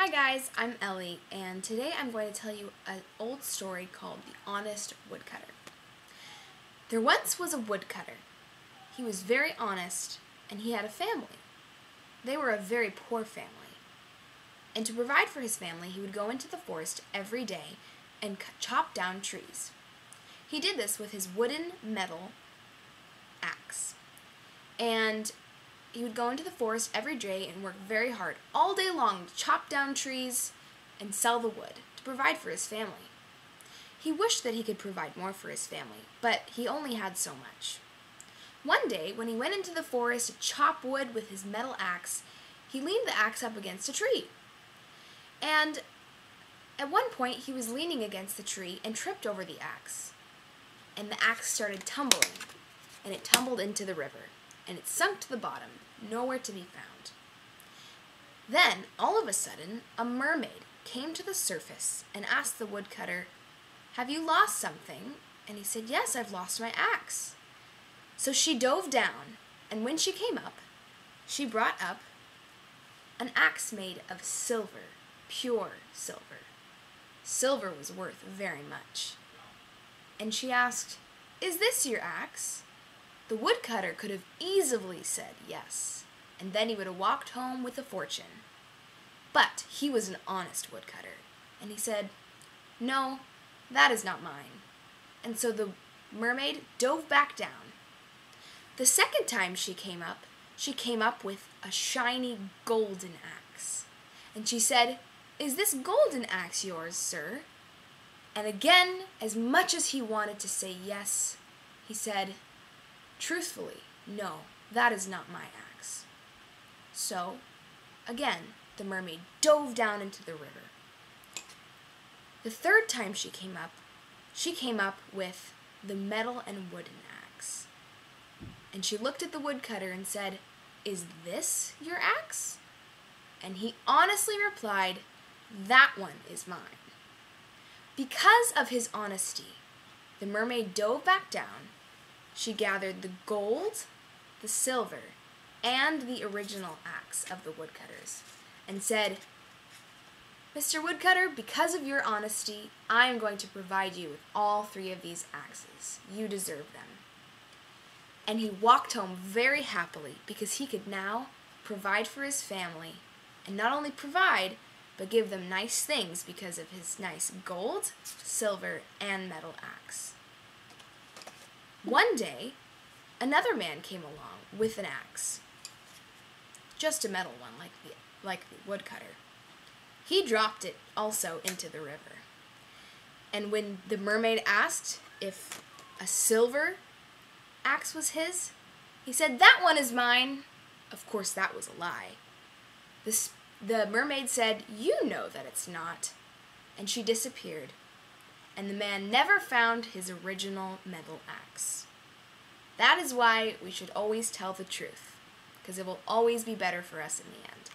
Hi guys, I'm Ellie, and today I'm going to tell you an old story called The Honest Woodcutter. There once was a woodcutter. He was very honest, and he had a family. They were a very poor family. And to provide for his family, he would go into the forest every day and chop down trees. He did this with his wooden metal axe. And he would go into the forest every day and work very hard all day long to chop down trees and sell the wood to provide for his family. He wished that he could provide more for his family, but he only had so much. One day, when he went into the forest to chop wood with his metal axe, he leaned the axe up against a tree. And at one point, he was leaning against the tree and tripped over the axe. And the axe started tumbling, and it tumbled into the river, and it sunk to the bottom, nowhere to be found. Then, all of a sudden, a mermaid came to the surface and asked the woodcutter, "Have you lost something?" And he said, "Yes, I've lost my axe." So she dove down, and when she came up, she brought up an axe made of silver, pure silver. Silver was worth very much. And she asked, "Is this your axe?" The woodcutter could have easily said yes, and then he would have walked home with a fortune. But he was an honest woodcutter, and he said, "No, that is not mine." And so the mermaid dove back down. The second time she came up with a shiny golden axe. And she said, "Is this golden axe yours, sir?" And again, as much as he wanted to say yes, he said, "Truthfully, no, that is not my axe." So, again, the mermaid dove down into the river. The third time she came up with the metal and wooden axe. And she looked at the woodcutter and said, "Is this your axe?" And he honestly replied, "That one is mine." Because of his honesty, the mermaid dove back down. She gathered the gold, the silver, and the original axe of the woodcutters, and said, "Mr. Woodcutter, because of your honesty, I am going to provide you with all three of these axes. You deserve them." And he walked home very happily because he could now provide for his family, and not only provide, but give them nice things because of his nice gold, silver, and metal axe. One day, another man came along with an axe, just a metal one like the woodcutter. He dropped it also into the river. And when the mermaid asked if a silver axe was his, he said, "That one is mine." Of course, that was a lie. The mermaid said, "You know that it's not." And she disappeared. And the man never found his original metal axe. That is why we should always tell the truth, because it will always be better for us in the end.